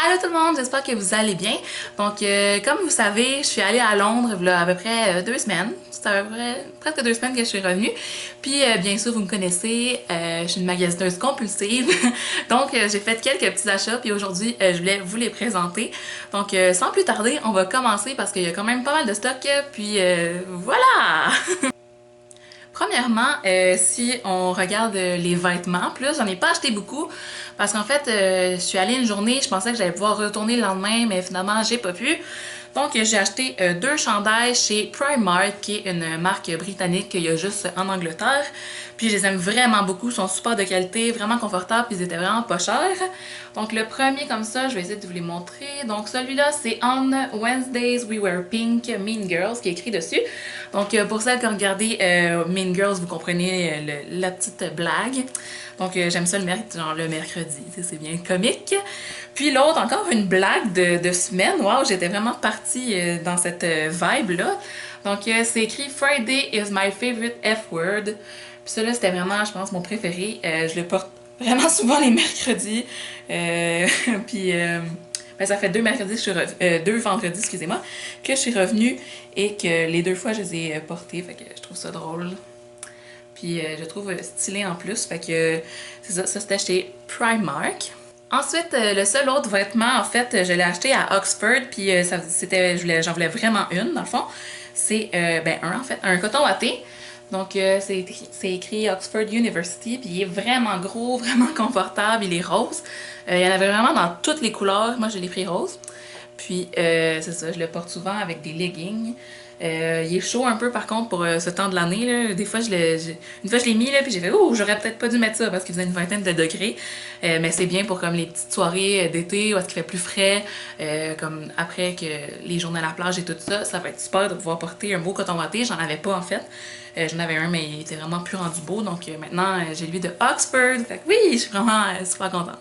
Allô tout le monde, j'espère que vous allez bien. Donc, comme vous savez, je suis allée à Londres il y a à peu près 2 semaines. C'est à peu près presque 2 semaines que je suis revenue. Puis, bien sûr, vous me connaissez, je suis une magasineuse compulsive. Donc, j'ai fait quelques petits achats. Puis aujourd'hui, je voulais vous les présenter. Donc, sans plus tarder, on va commencer parce qu'il y a quand même pas mal de stock. Puis, voilà! Premièrement, si on regarde les vêtements, plus j'en ai pas acheté beaucoup parce qu'en fait, je suis allée une journée, je pensais que j'allais pouvoir retourner le lendemain, mais finalement, j'ai pas pu. Donc, j'ai acheté deux chandails chez Primark, qui est une marque britannique qu'il y a juste en Angleterre. Puis, je les aime vraiment beaucoup, ils sont super de qualité, vraiment confortables, puis ils étaient vraiment pas chers. Donc, le premier comme ça, je vais essayer de vous les montrer. Donc, celui-là, c'est On Wednesdays We Wear Pink, Mean Girls, qui est écrit dessus. Donc, pour celles qui ont regardé Mean Girls, vous comprenez la petite blague. Donc, j'aime ça genre le mercredi, c'est bien comique. Puis l'autre, encore une blague de semaine. Waouh, j'étais vraiment partie dans cette vibe-là. Donc, c'est écrit Friday is my favorite F-word. Puis ça, c'était vraiment, je pense, mon préféré. Je le porte vraiment souvent les mercredis. Puis, ben, ça fait deux mercredis que je suis deux vendredis, excusez-moi, que je suis revenue et que les deux fois, je les ai portés. Fait que je trouve ça drôle. Puis je trouve stylé en plus. Fait que c'est ça, c'était chez Primark. Ensuite, le seul autre vêtement, en fait, je l'ai acheté à Oxford, puis j'en voulais vraiment une, dans le fond. C'est, en fait, un coton watté. Donc, c'est écrit Oxford University, puis il est vraiment gros, vraiment confortable, il est rose. Il y en avait vraiment dans toutes les couleurs. Moi, je l'ai pris rose. Puis, c'est ça, je le porte souvent avec des leggings. Il est chaud un peu par contre pour ce temps de l'année. Des fois, une fois je l'ai mis là, puis j'ai fait oh, j'aurais peut-être pas dû mettre ça parce qu'il faisait une vingtaine de degrés. Mais c'est bien pour comme les petites soirées d'été où est-ce qu'il fait plus frais, comme après que les journées à la plage et tout ça. Ça va être super de pouvoir porter un beau coton watté. J'en avais pas en fait. J'en avais un, mais il était vraiment plus rendu beau. Donc maintenant, j'ai lui de Oxford. Fait que oui, je suis vraiment super contente.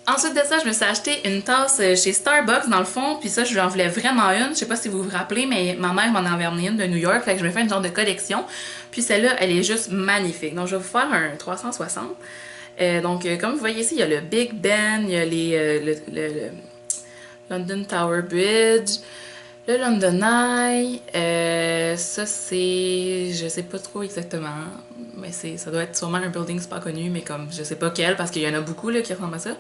Ensuite de ça, je me suis acheté une tasse chez Starbucks dans le fond, puis ça, je lui en voulais vraiment une. Je sais pas si vous vous rappelez, mais ma mère m'en avait emmené une de New York, fait que je me fais une genre de collection. Puis celle-là, elle est juste magnifique. Donc je vais vous faire un 360. Comme vous voyez ici, il y a le Big Ben, il y a le London Tower Bridge, le London Eye. Ça, c'est. Je sais pas trop exactement, mais ça doit être sûrement un building super connu, mais comme je sais pas quel, parce qu'il y en a beaucoup là, qui ressemblent à ça.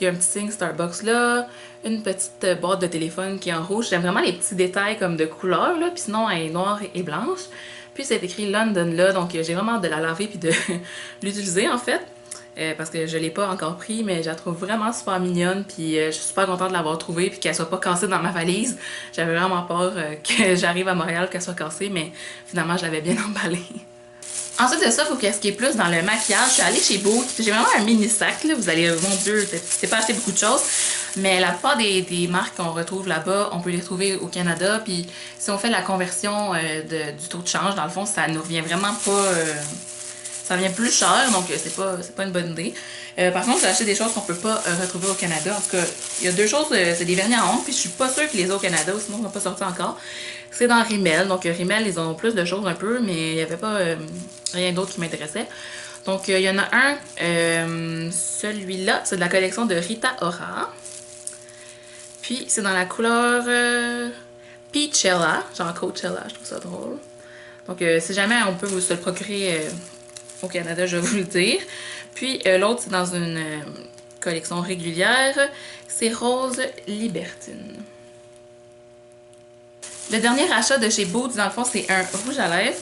Il y a un petit signe Starbucks là, une petite boîte de téléphone qui est en rouge. J'aime vraiment les petits détails comme de couleur là, puis sinon elle est noire et blanche. Puis c'est écrit London là, donc j'ai vraiment de la laver puis de l'utiliser en fait. Parce que je l'ai pas encore pris, mais je la trouve vraiment super mignonne, puis je suis super contente de l'avoir trouvée, puis qu'elle soit pas cassée dans ma valise. J'avais vraiment peur que j'arrive à Montréal qu'elle soit cassée, mais finalement je l'avais bien emballée. Ensuite de ça, il faut qu'est-ce qui est plus dans le maquillage. Je suis allée chez Boots. J'ai vraiment un mini sac, là. Vous allez, mon Dieu, c'est pas acheté beaucoup de choses. Mais la plupart des marques qu'on retrouve là-bas, on peut les retrouver au Canada. Puis si on fait la conversion du taux de change, dans le fond, ça nous revient vraiment pas. Ça revient plus cher, donc c'est pas une bonne idée. Par contre, j'ai acheté des choses qu'on peut pas retrouver au Canada. En tout cas, il y a deux choses, c'est des vernis à ongles, puis je suis pas sûre qu'ils les aient au Canada, sinon ils vont pas sortir encore. C'est dans Rimmel, donc Rimmel, ils ont plus de choses un peu, mais il y avait pas rien d'autre qui m'intéressait. Donc il y en a un, celui-là, c'est de la collection de Rita Ora. Puis c'est dans la couleur Peachella, genre Coachella, je trouve ça drôle. Donc si jamais on peut se le procurer au Canada, je vais vous le dire. Puis l'autre, c'est dans une collection régulière. C'est Rose Libertine. Le dernier achat de chez Boots, dans le fond, c'est un rouge à lèvres.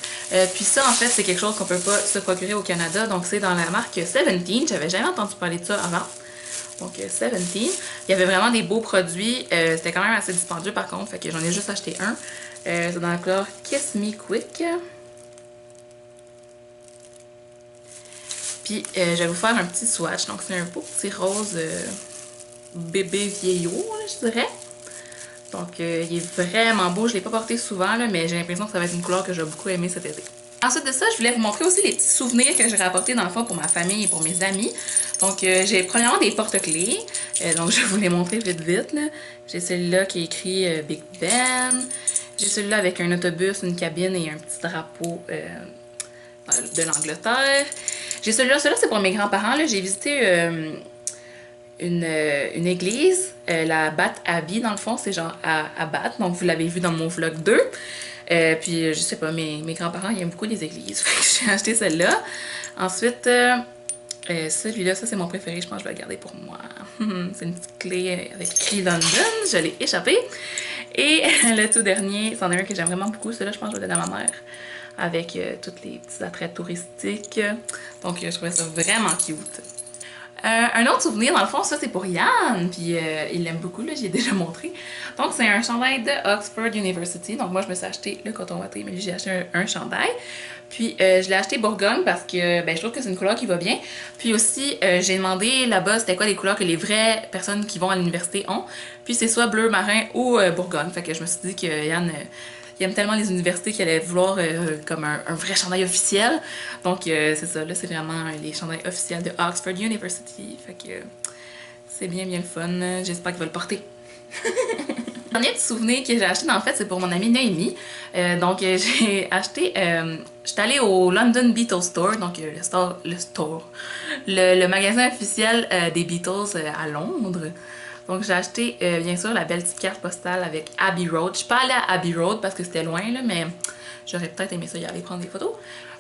Puis ça, en fait, c'est quelque chose qu'on peut pas se procurer au Canada. Donc c'est dans la marque 17. J'avais jamais entendu parler de ça avant. Donc 17. Il y avait vraiment des beaux produits. C'était quand même assez dispendieux par contre. Fait que j'en ai juste acheté un. C'est dans la couleur Kiss Me Quick. Puis je vais vous faire un petit swatch. Donc c'est un beau petit rose bébé vieillot, là, je dirais. Donc il est vraiment beau. Je ne l'ai pas porté souvent, là, mais j'ai l'impression que ça va être une couleur que je vais beaucoup aimer cet été. Ensuite de ça, je voulais vous montrer aussi les petits souvenirs que j'ai rapportés dans le fond pour ma famille et pour mes amis. Donc j'ai premièrement des porte-clés. Donc je vais vous les montrer vite vite. J'ai celui-là qui est écrit Big Ben. J'ai celui-là avec un autobus, une cabine et un petit drapeau de l'Angleterre. J'ai celui-là c'est pour mes grands-parents. J'ai visité une église, la Bat Abbey dans le fond, c'est genre à Bath, donc vous l'avez vu dans mon vlog 2. Puis je sais pas, mes grands-parents ils aiment beaucoup les églises, fait que j'ai acheté celle-là. Ensuite, celui-là, ça c'est mon préféré, je pense que je vais le garder pour moi. C'est une petite clé avec écrit London, je l'ai échappé. Et le tout dernier, c'en est un que j'aime vraiment beaucoup, celui-là je pense que je vais le donner à ma mère. Avec tous les petits attraits touristiques. Donc je trouvais ça vraiment cute. Un autre souvenir, dans le fond, ça c'est pour Yann, puis il l'aime beaucoup, là, j'y ai déjà montré. Donc c'est un chandail de Oxford University, donc moi je me suis acheté le coton watté, mais lui j'ai acheté un chandail. Puis je l'ai acheté Bourgogne parce que ben, je trouve que c'est une couleur qui va bien. Puis aussi, j'ai demandé là-bas c'était quoi les couleurs que les vraies personnes qui vont à l'université ont. Puis c'est soit bleu marin ou Bourgogne, fait que je me suis dit que Yann... il aime tellement les universités qu'il allait vouloir comme un vrai chandail officiel. Donc c'est ça, là c'est vraiment les chandails officiels de Oxford University. Fait que c'est bien le fun. J'espère qu'il va le porter. Le dernier petit souvenir que j'ai acheté, en fait, c'est pour mon amie Noémie. Donc j'ai acheté... j'étais allée au London Beatles Store, donc le magasin officiel des Beatles à Londres. Donc j'ai acheté bien sûr la belle petite carte postale avec Abbey Road. Je suis pas allée à Abbey Road parce que c'était loin là, mais j'aurais peut-être aimé ça y aller prendre des photos.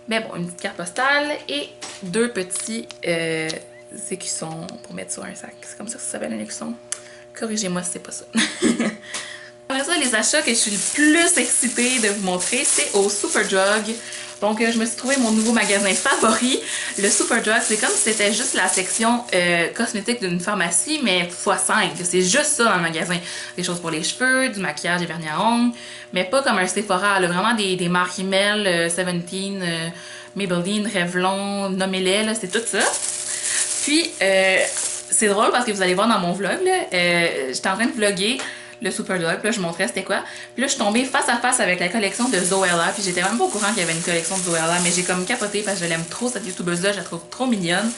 Mais bon, une petite carte postale et deux petits écussons pour mettre sur un sac. C'est comme ça que ça s'appelle un écusson. Corrigez-moi si c'est pas ça. Après ça, les achats que je suis le plus excitée de vous montrer, c'est au Superdrug. Donc, je me suis trouvé mon nouveau magasin favori, le Superdrug. C'est comme si c'était juste la section cosmétique d'une pharmacie, mais x5. C'est juste ça dans le magasin. Des choses pour les cheveux, du maquillage, des vernis à ongles, mais pas comme un Sephora. Là, vraiment des marques Rimmel, Seventeen, Maybelline, Revlon, nommez-les, c'est tout ça. Puis, c'est drôle parce que vous allez voir dans mon vlog, j'étais en train de vlogger le Superdrug, puis là je montrais c'était quoi. Puis là je suis tombée face à face avec la collection de Zoella, puis j'étais même pas au courant qu'il y avait une collection de Zoella, mais j'ai comme capoté parce que je l'aime trop cette youtubeuse-là, je la trouve trop mignonne.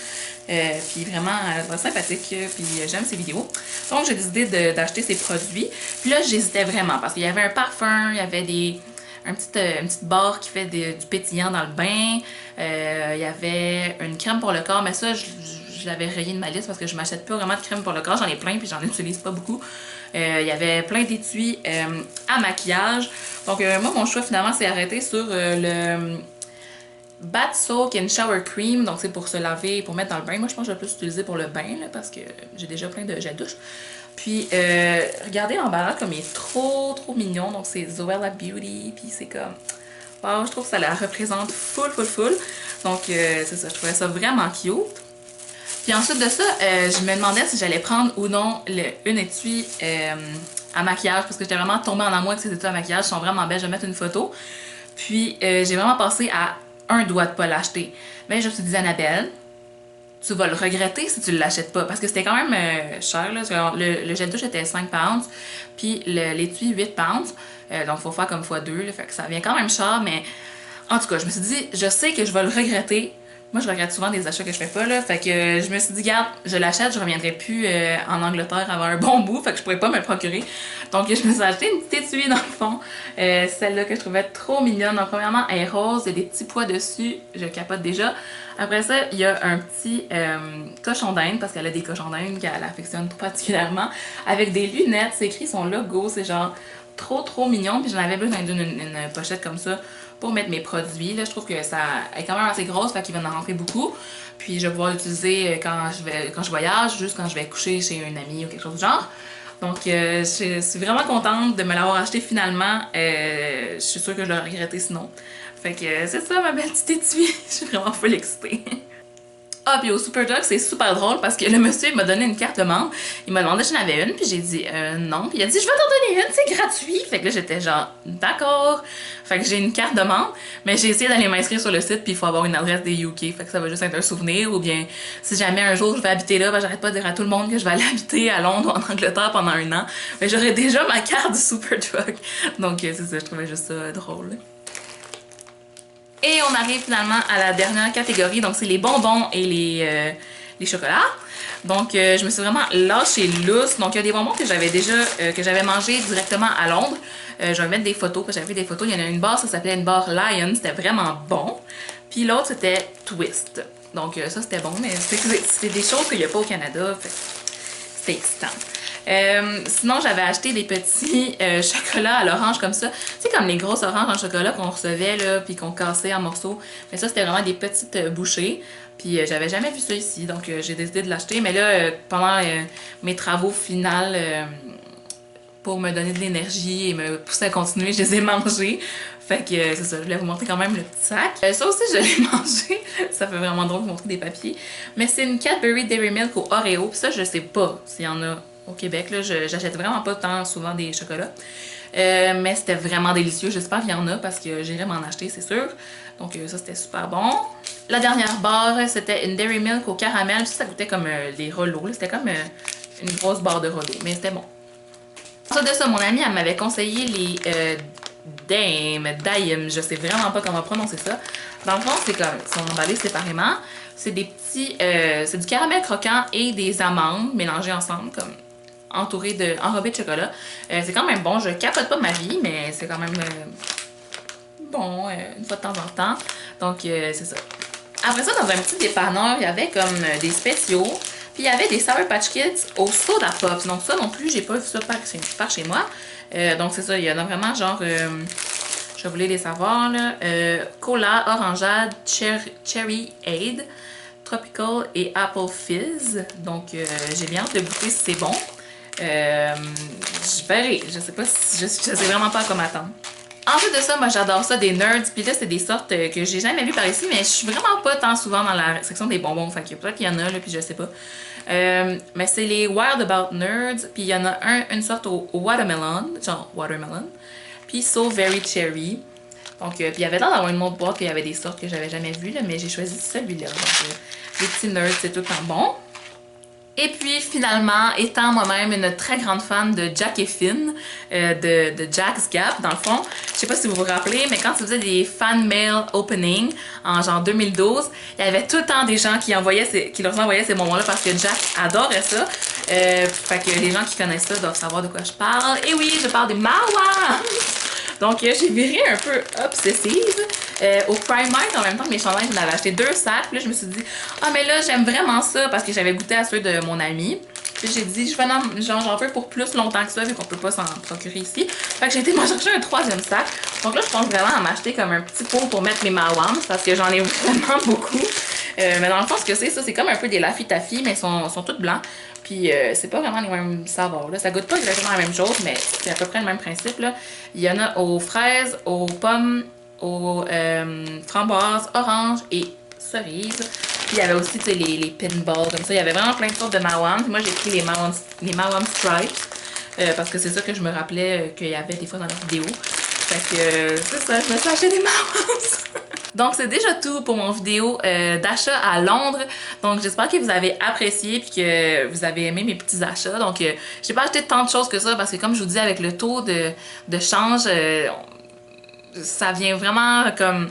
Puis vraiment sympathique, puis j'aime ses vidéos. Donc j'ai décidé d'acheter ses produits. Puis là j'hésitais vraiment parce qu'il y avait un parfum, il y avait une petite barre qui fait du pétillant dans le bain. Il y avait une crème pour le corps, mais ça, je l'avais rayé de ma liste parce que je m'achète pas vraiment de crème pour le corps. J'en ai plein puis j'en utilise pas beaucoup. Il y avait plein d'étuis à maquillage. Donc moi, mon choix finalement s'est arrêté sur le Bath Soak and Shower Cream. Donc c'est pour se laver, pour mettre dans le bain. Moi, je pense que je vais plus l'utiliser pour le bain là, parce que j'ai déjà plein de gel douche. Puis, regardez l'emballage comme il est trop mignon. Donc, c'est Zoella Beauty. Puis, c'est comme... Wow, je trouve que ça la représente full. Donc, c'est ça. Je trouvais ça vraiment cute. Puis ensuite de ça, je me demandais si j'allais prendre ou non une étui à maquillage. Parce que j'étais vraiment tombée en amour avec ces étuis à maquillage. Ils sont vraiment belles. Je vais mettre une photo. Puis, j'ai vraiment passé à un doigt de pas l'acheter. Mais je me suis dit, Annabelle... tu vas le regretter si tu ne l'achètes pas. Parce que c'était quand même cher. Là. Le gel douche était 5 pounds. Puis l'étui 8 pounds. Donc il faut faire comme x2. Là, fait que ça vient quand même cher. Mais en tout cas, je me suis dit, je sais que je vais le regretter. Moi, je regrette souvent des achats que je fais pas. Là, fait que je me suis dit, regarde, je l'achète, je reviendrai plus en Angleterre avant un bon bout. Fait que je pourrais pas me le procurer. Donc je me suis acheté une petite étui dans le fond. Celle-là que je trouvais trop mignonne. Donc premièrement, elle est rose. Il y a des petits pois dessus. Je capote déjà. Après ça, il y a un petit cochon d'Inde, parce qu'elle a des cochons d'Inde qu'elle affectionne tout particulièrement, avec des lunettes, c'est écrit son logo, c'est genre trop mignon, puis j'en avais besoin d'une pochette comme ça pour mettre mes produits. Là, je trouve que ça est quand même assez grosse, fait qu'il va en rentrer beaucoup, puis je vais pouvoir l'utiliser quand je voyage, juste quand je vais coucher chez un ami ou quelque chose du genre. Donc, je suis vraiment contente de me l'avoir acheté finalement. Je suis sûre que je l'aurais regretté sinon. Fait que c'est ça ma belle petite étui. Je suis vraiment full excitée. Ah, puis au Superdrug, c'est super drôle parce que le monsieur m'a donné une carte de membre. Il m'a demandé si j'en avais une, puis j'ai dit non. Puis il a dit, je vais t'en donner une, c'est gratuit. Fait que là, j'étais genre, d'accord. Fait que j'ai une carte de membre, mais j'ai essayé d'aller m'inscrire sur le site, puis il faut avoir une adresse des UK. Fait que ça va juste être un souvenir, ou bien si jamais un jour je vais habiter là, ben j'arrête pas de dire à tout le monde que je vais aller habiter à Londres ou en Angleterre pendant 1 an. Mais j'aurais déjà ma carte du Superdrug. Donc c'est ça, je trouvais juste ça drôle. Et on arrive finalement à la dernière catégorie, donc c'est les bonbons et les chocolats. Donc je me suis vraiment lâchée lousse. Donc il y a des bonbons que j'avais déjà, que j'avais mangé directement à Londres. Je vais mettre des photos, parce que j'avais fait des photos. Il y en a une barre, ça s'appelait une barre Lion, c'était vraiment bon. Puis l'autre c'était Twist. Donc ça c'était bon, mais c'est des choses qu'il n'y a pas au Canada. Fait Face Stamp. Sinon, j'avais acheté des petits chocolats à l'orange comme ça. Tu sais, comme les grosses oranges en chocolat qu'on recevait, là, puis qu'on cassait en morceaux. Mais ça, c'était vraiment des petites bouchées. Puis j'avais jamais vu ça ici, donc j'ai décidé de l'acheter. Mais là, pendant mes travaux finaux, pour me donner de l'énergie et me pousser à continuer, je les ai mangés. Fait que c'est ça, je voulais vous montrer quand même le petit sac. Ça aussi, je l'ai mangé. Ça fait vraiment drôle de vous montrer des papiers. Mais c'est une Cadbury Dairy Milk au Oreo. Puis ça, je sais pas s'il y en a au Québec. Là, j'achète vraiment pas tant souvent des chocolats. Mais c'était vraiment délicieux. J'espère qu'il y en a parce que j'irai m'en acheter, c'est sûr. Donc ça, c'était super bon. La dernière barre, c'était une Dairy Milk au caramel. Ça goûtait comme des rouleaux. C'était comme une grosse barre de rouleaux. Mais c'était bon. Ensuite de ça, mon amie, elle m'avait conseillé les Daim, je sais vraiment pas comment prononcer ça. Dans le fond, c'est comme, ils sont emballés séparément. C'est des petits, c'est du caramel croquant et des amandes mélangées ensemble, comme enrobées de chocolat. C'est quand même bon, je capote pas ma vie, mais c'est quand même bon, une fois de temps en temps. Donc, c'est ça. Après ça, dans un petit dépanneur, il y avait comme des spéciaux. Puis il y avait des Sour Patch Kids au soda pops. Donc ça non plus, j'ai pas vu ça par chez moi. Donc c'est ça, il y en a vraiment genre, je voulais les savoir là. Cola, Orangeade, Cherry Aid, Tropical et Apple Fizz. Donc j'ai bien hâte de goûter si c'est bon. Je verrai, je sais pas si, je sais vraiment pas à quoi m'attendre. Ensuite de ça, moi j'adore ça, des Nerds. Puis là, c'est des sortes que j'ai jamais vues par ici, mais je suis vraiment pas tant souvent dans la section des bonbons. Fait que peut-être qu'il y en a, là, puis je sais pas. Mais c'est les Wild About Nerds. Puis il y en a une sorte au watermelon, genre watermelon. Puis So Very Cherry. Donc, puis il y avait l'air d'avoir une autre boîte, puis il y avait des sortes que j'avais jamais vues, là, mais j'ai choisi celui-là. Donc, les petits Nerds, c'est tout le temps bon. Et puis finalement, étant moi-même une très grande fan de Jack et Finn, de Jack's Gap, dans le fond, je sais pas si vous vous rappelez, mais quand tu faisais des fan mail opening en genre 2012, il y avait tout le temps des gens qui leur envoyaient ces moments-là parce que Jack adorait ça. Fait que les gens qui connaissent ça doivent savoir de quoi je parle. Et oui, je parle des Mawa! Donc j'ai viré un peu obsessive. Au Primark, en même temps que mes chandails, j'en avais acheté 2 sacs. Puis là, je me suis dit, ah, mais là, j'aime vraiment ça parce que j'avais goûté à ceux de mon ami. Puis j'ai dit, je vais j'en veux pour plus longtemps que ça, vu qu'on peut pas s'en procurer ici. Fait que j'ai été m'en chercher un 3e sac. Donc là, je pense vraiment à m'acheter comme un petit pot pour mettre mes Mawams parce que j'en ai vraiment beaucoup. Mais dans le fond, ce que c'est, ça, c'est comme un peu des Laffy Taffy, mais ils sont tous blancs. Puis c'est pas vraiment les mêmes saveurs. Là. Ça goûte pas exactement la même chose, mais c'est à peu près le même principe. Là. Il y en a aux fraises, aux pommes, aux framboises, oranges et cerises. Puis il y avait aussi les pinballs comme ça. Il y avait vraiment plein de sortes de Mawams. Moi j'ai pris les Mawam Stripes parce que c'est ça que je me rappelais qu'il y avait des fois dans la vidéo. Fait que c'est ça, je me suis acheté des Mawams. Donc c'est déjà tout pour mon vidéo d'achat à Londres. Donc j'espère que vous avez apprécié et que vous avez aimé mes petits achats. Donc j'ai pas acheté tant de choses que ça parce que comme je vous dis avec le taux de change, ça vient vraiment comme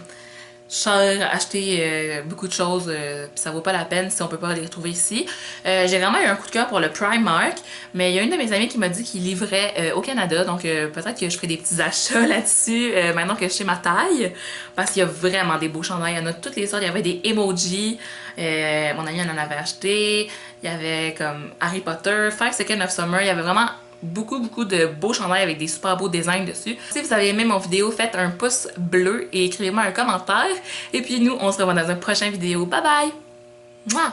cher acheter beaucoup de choses puis ça vaut pas la peine si on peut pas les retrouver ici. J'ai vraiment eu un coup de cœur pour le Primark, mais il y a une de mes amies qui m'a dit qu'il livrait au Canada, donc peut-être que je ferai des petits achats là-dessus maintenant que je sais ma taille, parce qu'il y a vraiment des beaux chandails, il y en a de toutes les sortes, il y avait des emojis, mon ami en avait acheté, il y avait comme Harry Potter, 5 Seconds of Summer, il y avait vraiment beaucoup de beaux chandails avec des super beaux designs dessus. Si vous avez aimé mon vidéo, faites un pouce bleu et écrivez-moi un commentaire. Et puis nous, on se revoit dans une prochaine vidéo. Bye bye! Mouah!